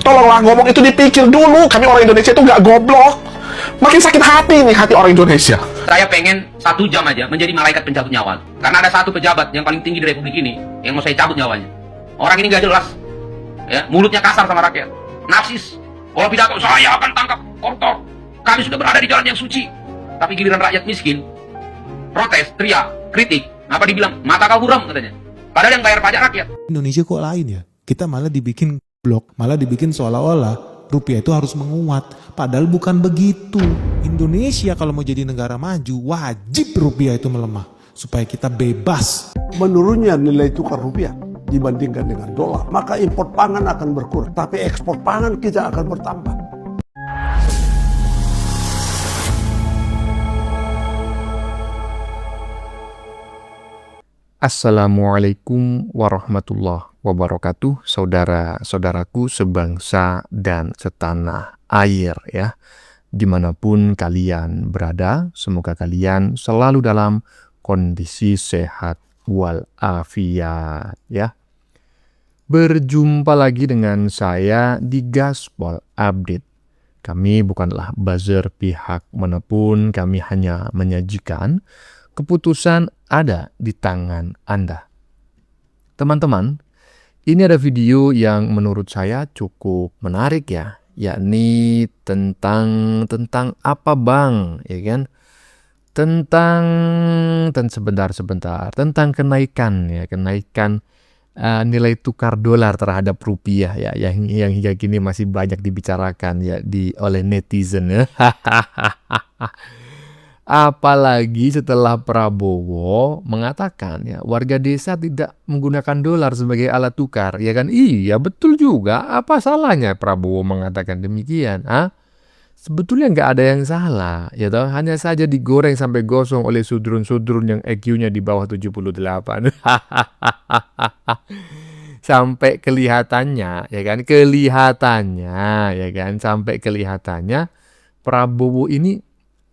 tolonglah ngomong itu dipikir dulu. Kami orang Indonesia itu nggak goblok. Makin sakit hati nih hati orang Indonesia. Saya pengen 1 jam aja menjadi malaikat pencabut nyawa. Karena ada satu pejabat yang paling tinggi di Republik ini yang mau saya cabut nyawanya. Orang ini nggak jelas, ya, mulutnya kasar sama rakyat, narsis. Kalau pidato saya akan tangkap koruptor. Kami sudah berada di jalan yang suci. Tapi giliran rakyat miskin, protes, teriak, kritik, apa dibilang mata kau buram katanya. Padahal yang bayar pajak rakyat. Indonesia kok lain ya? Kita malah dibikin blok, malah dibikin seolah-olah rupiah itu harus menguat. Padahal bukan begitu. Indonesia kalau mau jadi negara maju, wajib rupiah itu melemah. Supaya kita bebas. Menurunnya nilai tukar rupiah dibandingkan dengan dolar, maka impor pangan akan berkurang. Tapi ekspor pangan kita akan bertambah. Assalamualaikum warahmatullahi wabarakatuh, saudara-saudaraku sebangsa dan setanah air ya. Dimanapun kalian berada, semoga kalian selalu dalam kondisi sehat walafiat ya. Berjumpa lagi dengan saya di Gaspol Update. Kami bukanlah buzzer pihak manapun, kami hanya menyajikan keputusan ada di tangan Anda. Teman-teman, ini ada video yang menurut saya cukup menarik ya, yakni tentang apa bang, ya kan? Tentang sebentar, tentang kenaikan nilai tukar dolar terhadap rupiah ya, yang hingga kini masih banyak dibicarakan ya oleh netizen ya. Apalagi setelah Prabowo mengatakan ya warga desa tidak menggunakan dolar sebagai alat tukar, ya kan? Iya betul juga. Apa salahnya Prabowo mengatakan demikian? Sebetulnya nggak ada yang salah, ya toh. Hanya saja digoreng sampai gosong oleh sudrun-sudrun yang EQ-nya di bawah 78. Sampai kelihatannya, ya kan? Sampai kelihatannya Prabowo ini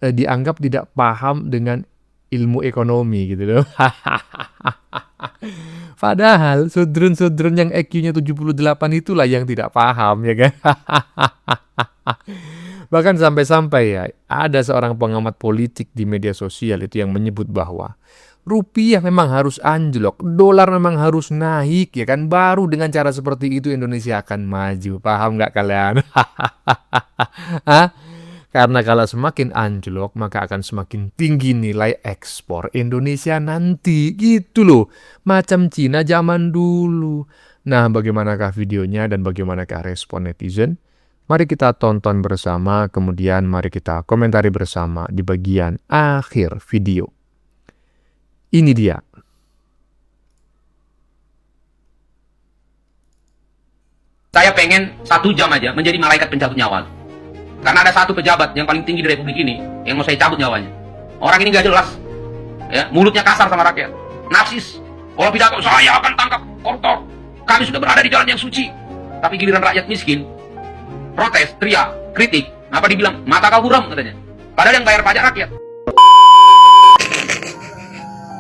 dianggap tidak paham dengan ilmu ekonomi gitu loh. Padahal sudrun-sudrun yang EQ-nya 78 itulah yang tidak paham, ya kan? Bahkan sampai-sampai ya ada seorang pengamat politik di media sosial itu yang menyebut bahwa rupiah memang harus anjlok, dolar memang harus naik, ya kan? Baru dengan cara seperti itu Indonesia akan maju. Paham nggak kalian? Karena kalau semakin anjlok, maka akan semakin tinggi nilai ekspor Indonesia nanti. Gitu loh. Macam Cina zaman dulu. Nah, bagaimanakah videonya dan bagaimanakah respon netizen? Mari kita tonton bersama, kemudian mari kita komentari bersama di bagian akhir video. Ini dia. Saya pengen 1 jam aja menjadi malaikat pencabut nyawa. Karena ada satu pejabat yang paling tinggi di Republik ini yang mau saya cabut nyawanya. Orang ini nggak jelas, ya, mulutnya kasar sama rakyat, narsis. Kalau pidato saya akan tangkap koruptor. Kami sudah berada di jalan yang suci. Tapi giliran rakyat miskin, protes, teriak, kritik, apa dibilang mata kau buram katanya. Padahal yang bayar pajak rakyat.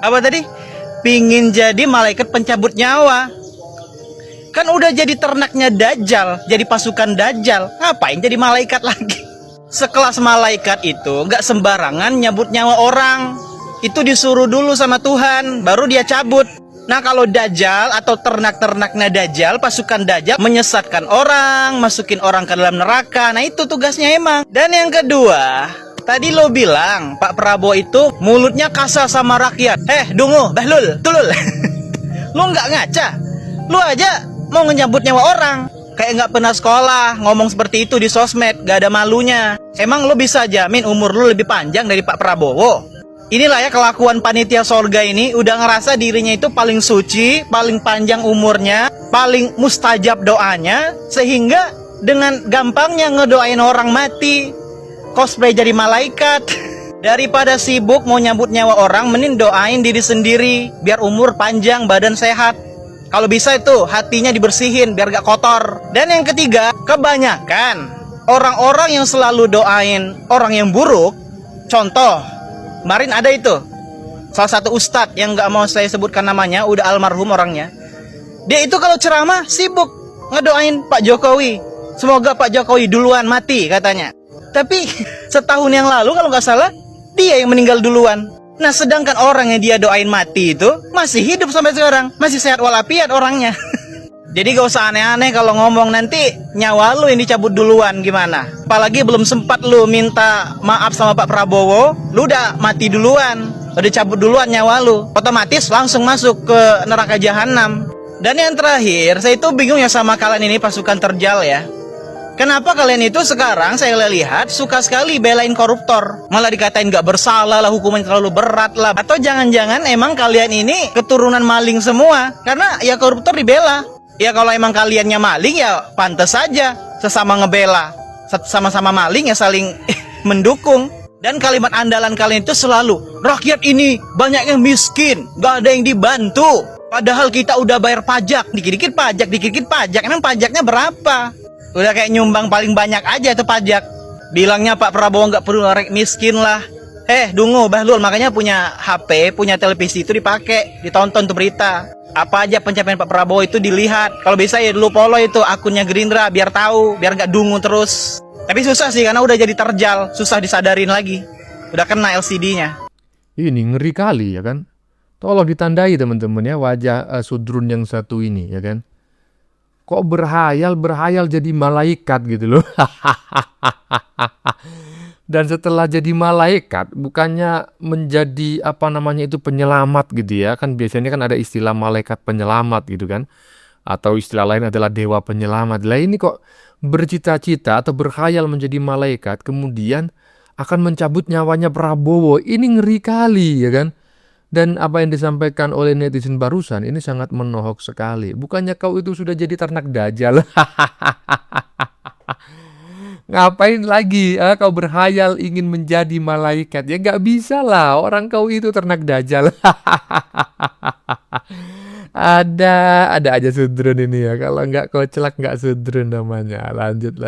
Apa tadi? Pingin jadi malaikat pencabut nyawa. Kan udah jadi ternaknya Dajjal, jadi pasukan Dajjal. Ngapain jadi malaikat lagi? Sekelas malaikat itu nggak sembarangan nyabut nyawa orang. Itu disuruh dulu sama Tuhan, baru dia cabut. Nah kalau Dajjal atau ternak-ternaknya Dajjal, pasukan Dajjal menyesatkan orang, masukin orang ke dalam neraka. Nah itu tugasnya emang. Dan yang kedua, tadi lo bilang Pak Prabowo itu mulutnya kasar sama rakyat. Dungu, Bahlul, Tulul. Lo nggak ngaca? Lo aja mau ngenyambut nyawa orang, kayak nggak pernah sekolah, ngomong seperti itu di sosmed, gak ada malunya. Emang lo bisa jamin umur lo lebih panjang dari Pak Prabowo? Inilah ya kelakuan panitia sorga ini, udah ngerasa dirinya itu paling suci, paling panjang umurnya, paling mustajab doanya, sehingga dengan gampangnya ngedoain orang mati, cosplay jadi malaikat. Daripada sibuk mau nyambut nyawa orang, mending doain diri sendiri, biar umur panjang, badan sehat. Kalau bisa itu hatinya dibersihin biar gak kotor. Dan yang ketiga, kebanyakan orang-orang yang selalu doain orang yang buruk. Contoh, kemarin ada itu salah satu ustadz yang gak mau saya sebutkan namanya, udah almarhum orangnya. Dia itu kalau ceramah sibuk ngedoain Pak Jokowi. Semoga Pak Jokowi duluan mati katanya. Tapi setahun yang lalu kalau nggak salah dia yang meninggal duluan. Nah sedangkan orang yang dia doain mati itu masih hidup sampai sekarang, masih sehat walafiat orangnya. Jadi gak usah aneh-aneh kalau ngomong, nanti nyawa lu yang dicabut duluan gimana. Apalagi belum sempat lu minta maaf sama Pak Prabowo, lu udah mati duluan, udah cabut duluan nyawa lu, otomatis langsung masuk ke neraka jahanam. Dan yang terakhir, saya itu bingung ya sama kalian ini pasukan terjal ya. Kenapa kalian itu sekarang saya lihat suka sekali belain koruptor, malah dikatain gak bersalah lah, hukuman terlalu berat lah. Atau jangan-jangan emang kalian ini keturunan maling semua, karena ya koruptor dibela. Ya kalau emang kaliannya maling ya pantas saja sesama ngebela, sama-sama maling ya saling mendukung. Dan kalimat andalan kalian itu selalu, rakyat ini banyak yang miskin, gak ada yang dibantu. Padahal kita udah bayar pajak, dikit-dikit pajak, dikit-dikit pajak. Emang pajaknya berapa? Udah kayak nyumbang paling banyak aja itu pajak. Bilangnya Pak Prabowo nggak perlu orang miskin lah. Dungu, Bahlul, makanya punya HP, punya televisi itu dipakai, ditonton tuh berita. Apa aja pencapaian Pak Prabowo itu dilihat. Kalau bisa ya dulu follow itu akunnya Gerindra biar tahu, biar nggak dungu terus. Tapi susah sih karena udah jadi terjal, susah disadarin lagi. Udah kena LCD-nya. Ini ngeri kali ya kan. Tolong ditandai teman-teman ya wajah Sudrun yang satu ini ya kan. Kok berhayal jadi malaikat gitu loh. Dan setelah jadi malaikat bukannya menjadi apa namanya itu penyelamat gitu ya. Kan biasanya kan ada istilah malaikat penyelamat gitu kan. Atau istilah lain adalah dewa penyelamat. Lah ini kok bercita-cita atau berhayal menjadi malaikat kemudian akan mencabut nyawanya Prabowo. Ini ngeri kali ya kan. Dan apa yang disampaikan oleh netizen barusan ini sangat menohok sekali. Bukannya kau itu sudah jadi ternak dajjal. Ngapain lagi kau berhayal ingin menjadi malaikat? Ya nggak bisa lah, orang kau itu ternak dajjal. Ada aja Sudrun ini ya. Kalau nggak koclak nggak Sudrun namanya. Lanjut.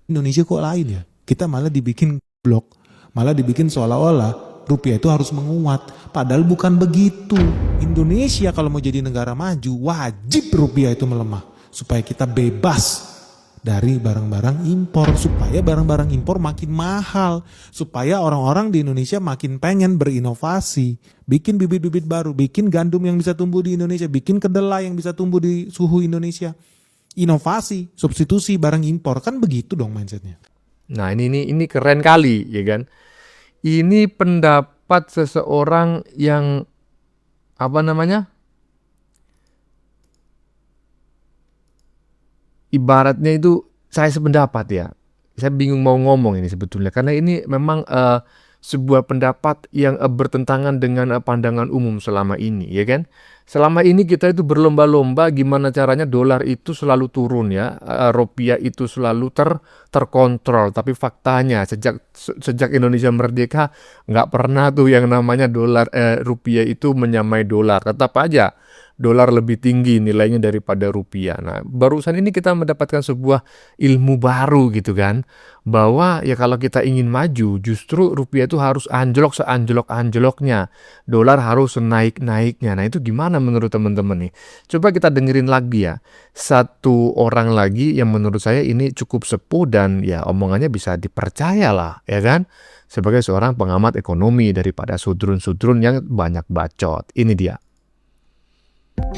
Indonesia kok lain ya? Kita malah dibikin blok, malah dibikin seolah-olah rupiah itu harus menguat. Padahal bukan begitu. Indonesia kalau mau jadi negara maju, wajib rupiah itu melemah. Supaya kita bebas dari barang-barang impor. Supaya barang-barang impor makin mahal. Supaya orang-orang di Indonesia makin pengen berinovasi. Bikin bibit-bibit baru. Bikin gandum yang bisa tumbuh di Indonesia. Bikin kedelai yang bisa tumbuh di suhu Indonesia. Inovasi, substitusi barang impor. Kan begitu dong mindsetnya. Nah ini keren kali ya kan. Ini pendapat seseorang yang apa namanya? Ibaratnya itu saya sependapat ya. Saya bingung mau ngomong ini sebetulnya karena ini memang sebuah pendapat yang bertentangan dengan pandangan umum selama ini ya kan. Selama ini kita itu berlomba-lomba gimana caranya dolar itu selalu turun ya, rupiah itu selalu terkontrol. Tapi faktanya sejak Indonesia merdeka nggak pernah tuh yang namanya rupiah itu menyamai dolar. Tetap aja dolar lebih tinggi nilainya daripada rupiah. Nah, barusan ini kita mendapatkan sebuah ilmu baru gitu kan, bahwa ya kalau kita ingin maju justru rupiah itu harus anjlok seanjlok-anjloknya, dolar harus senaik-naiknya. Nah itu gimana menurut teman-teman nih? Coba kita dengerin lagi ya, satu orang lagi yang menurut saya ini cukup sepuh dan ya omongannya bisa dipercaya lah ya kan, sebagai seorang pengamat ekonomi daripada sudrun-sudrun yang banyak bacot. Ini dia.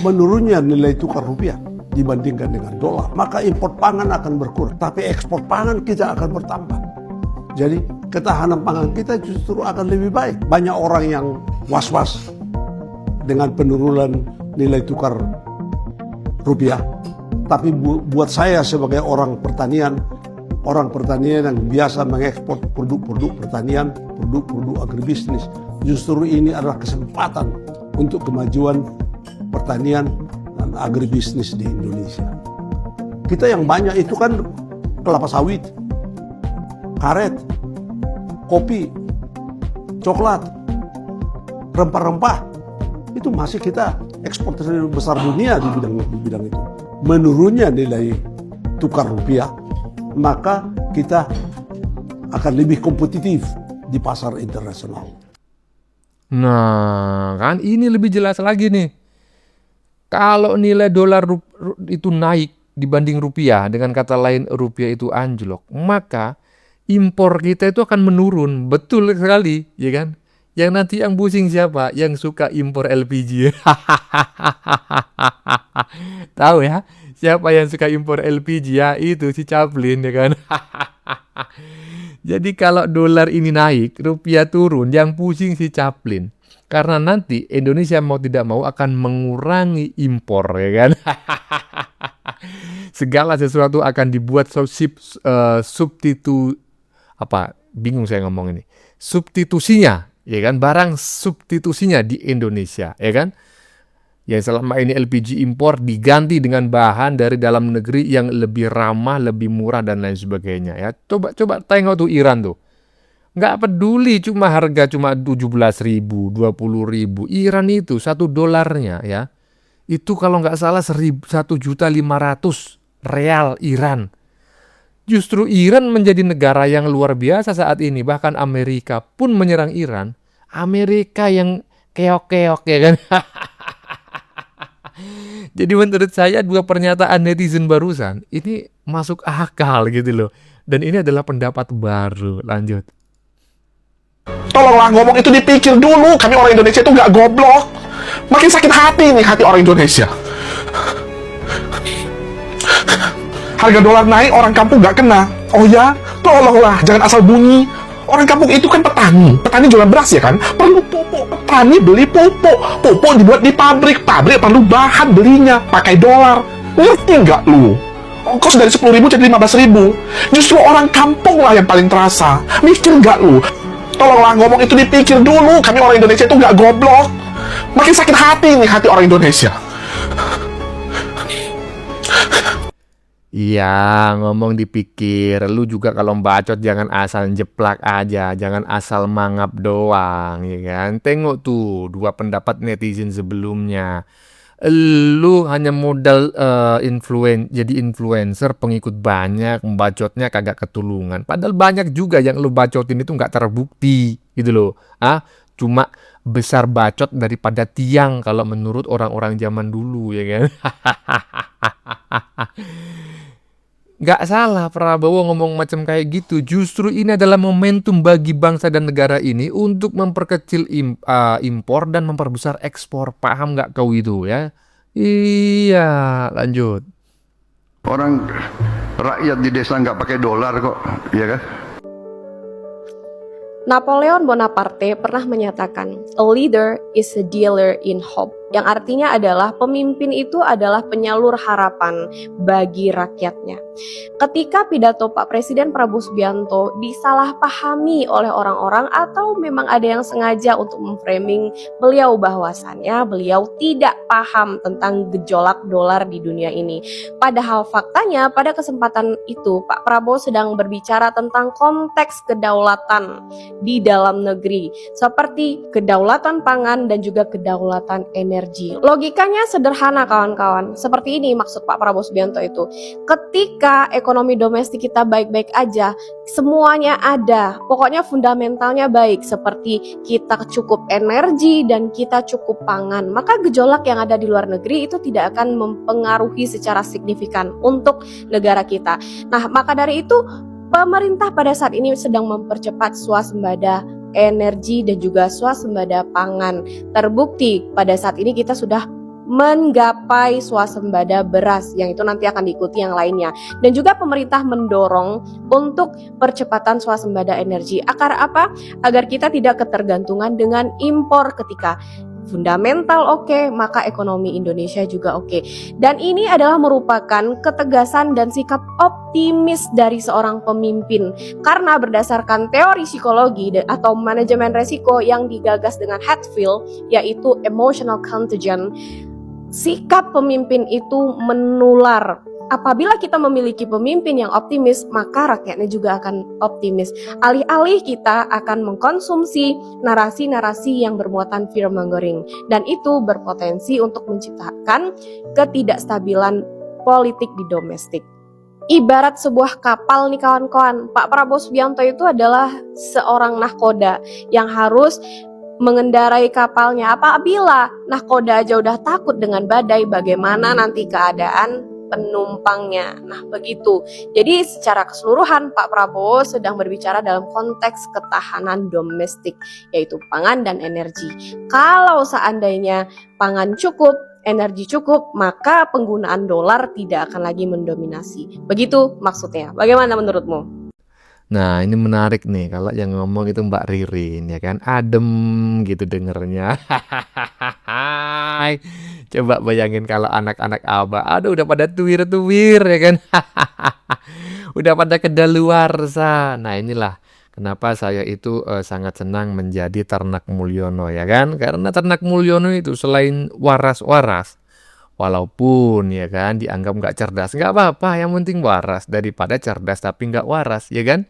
Menurunnya nilai tukar rupiah dibandingkan dengan dolar, maka impor pangan akan berkurang, tapi ekspor pangan kita akan bertambah. Jadi ketahanan pangan kita justru akan lebih baik. Banyak orang yang was-was dengan penurunan nilai tukar rupiah. Tapi buat saya sebagai orang pertanian yang biasa mengekspor produk-produk pertanian, produk-produk agribisnis, justru ini adalah kesempatan untuk kemajuan pertanian dan agribisnis di Indonesia. Kita yang banyak itu kan kelapa sawit, karet, kopi, coklat, rempah-rempah. Itu masih kita ekspor terbesar dunia di bidang itu. Menurunnya nilai tukar rupiah, maka kita akan lebih kompetitif di pasar internasional. Nah, kan ini lebih jelas lagi nih. Kalau nilai dolar itu naik dibanding rupiah, dengan kata lain rupiah itu anjlok, maka impor kita itu akan menurun. Betul sekali, ya kan? Yang nanti yang pusing siapa? Yang suka impor LPG. Tahu ya? Siapa yang suka impor LPG? Ya itu si Chaplin, ya kan? Jadi kalau dolar ini naik, rupiah turun, yang pusing si Chaplin. Karena nanti Indonesia mau tidak mau akan mengurangi impor, ya kan? Segala sesuatu akan dibuat bingung saya ngomong ini. Substitusinya, ya kan? Barang substitusinya di Indonesia, ya kan? Yang selama ini LPG impor diganti dengan bahan dari dalam negeri yang lebih ramah, lebih murah dan lain sebagainya, ya. Coba tengok tuh Iran tuh. Nggak peduli harga cuma 17.000, 20.000. Iran itu $1 ya. Itu kalau nggak salah 1.500.000 real Iran. Justru Iran menjadi negara yang luar biasa saat ini. Bahkan Amerika pun menyerang Iran. Amerika yang keok-keok, ya kan. Jadi menurut saya dua pernyataan netizen barusan ini masuk akal gitu loh. Dan ini adalah pendapat baru. Lanjut. Tolonglah ngomong itu dipikir dulu. Kami orang Indonesia itu nggak goblok. Makin sakit hati nih hati orang Indonesia. Harga dolar naik, orang kampung nggak kena. Oh ya, tolonglah, jangan asal bunyi. Orang kampung itu kan petani jualan beras ya kan, perlu pupuk, petani beli pupuk dibuat di pabrik perlu bahan belinya, pakai dolar. Ngerti nggak lu? Ongkos dari 10.000 jadi 15.000. Justru orang kampung lah yang paling terasa. Mikir nggak lu? Tolonglah ngomong itu dipikir dulu. Kami orang Indonesia itu nggak goblok. Makin sakit hati nih hati orang Indonesia. Iya, ngomong dipikir. Lu juga kalau bacot jangan asal jeplak aja, jangan asal mangap doang, ya kan? Tengok tuh dua pendapat netizen sebelumnya. Lu hanya modal jadi influencer, pengikut banyak, bacotnya kagak ketulungan. Padahal banyak juga yang lu bacotin itu nggak terbukti, gitu loh. Cuma besar bacot daripada tiang kalau menurut orang-orang zaman dulu, ya kan? Nggak salah Prabowo ngomong macam kayak gitu. Justru ini adalah momentum bagi bangsa dan negara ini untuk memperkecil impor dan memperbesar ekspor. Paham nggak kau itu ya? Iya, lanjut. Orang rakyat di desa nggak pakai dolar kok, ya kan? Napoleon Bonaparte pernah menyatakan, "A leader is a dealer in hope." Yang artinya adalah pemimpin itu adalah penyalur harapan bagi rakyatnya. Ketika pidato Pak Presiden Prabowo Subianto disalahpahami oleh orang-orang atau memang ada yang sengaja untuk memframing beliau bahwasannya beliau tidak paham tentang gejolak dolar di dunia ini. Padahal faktanya pada kesempatan itu Pak Prabowo sedang berbicara tentang konteks kedaulatan di dalam negeri seperti kedaulatan pangan dan juga kedaulatan energi. Logikanya sederhana kawan-kawan. Seperti ini maksud Pak Prabowo Subianto itu. Ketika ekonomi domestik kita baik-baik aja, semuanya ada. Pokoknya fundamentalnya baik seperti kita cukup energi dan kita cukup pangan. Maka gejolak yang ada di luar negeri itu tidak akan mempengaruhi secara signifikan untuk negara kita. Nah, maka dari itu pemerintah pada saat ini sedang mempercepat swasembada energi dan juga swasembada pangan. Terbukti pada saat ini kita sudah menggapai swasembada beras yang itu nanti akan diikuti yang lainnya. Dan juga pemerintah mendorong untuk percepatan swasembada energi. Agar apa? Agar kita tidak ketergantungan dengan impor ketika fundamental oke, maka ekonomi Indonesia juga oke. Dan ini adalah merupakan ketegasan dan sikap optimis dari seorang pemimpin. Karena berdasarkan teori psikologi atau manajemen resiko yang digagas dengan Hatfield, yaitu emotional contagion, sikap pemimpin itu menular. Apabila kita memiliki pemimpin yang optimis, maka rakyatnya juga akan optimis. Alih-alih kita akan mengkonsumsi narasi-narasi yang bermuatan fear mongering, dan itu berpotensi untuk menciptakan ketidakstabilan politik di domestik. Ibarat sebuah kapal nih kawan-kawan, Pak Prabowo Subianto itu adalah seorang nahkoda yang harus mengendarai kapalnya. Apabila nahkoda aja udah takut dengan badai, bagaimana nanti keadaan penumpangnya. Nah, begitu. Jadi secara keseluruhan Pak Prabowo sedang berbicara dalam konteks ketahanan domestik, yaitu pangan dan energi. Kalau seandainya pangan cukup, energi cukup, maka penggunaan dolar tidak akan lagi mendominasi. Begitu maksudnya. Bagaimana menurutmu? Nah, ini menarik nih kalau yang ngomong itu Mbak Ririn ya kan. Adem gitu dengernya. Coba bayangin kalau anak-anak Abah, aduh udah pada tuwir-tuwir ya kan. Udah pada kedaluarsa. Nah, inilah kenapa saya itu sangat senang menjadi Ternak Mulyono ya kan. Karena Ternak Mulyono itu selain waras-waras, walaupun ya kan dianggap nggak cerdas, nggak apa-apa, yang penting waras daripada cerdas tapi nggak waras ya kan.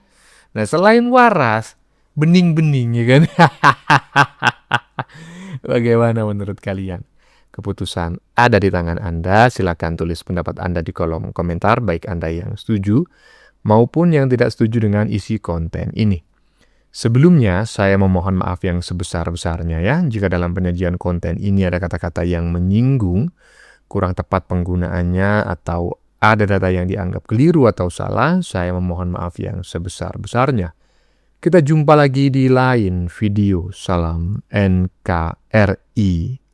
Nah, selain waras, bening-bening ya kan. Bagaimana menurut kalian? Keputusan ada di tangan Anda. Silakan tulis pendapat Anda di kolom komentar, baik Anda yang setuju maupun yang tidak setuju dengan isi konten ini. Sebelumnya, saya memohon maaf yang sebesar-besarnya ya, jika dalam penyajian konten ini ada kata-kata yang menyinggung, kurang tepat penggunaannya, atau ada data yang dianggap keliru atau salah, saya memohon maaf yang sebesar-besarnya. Kita jumpa lagi di lain video. Salam NKRI.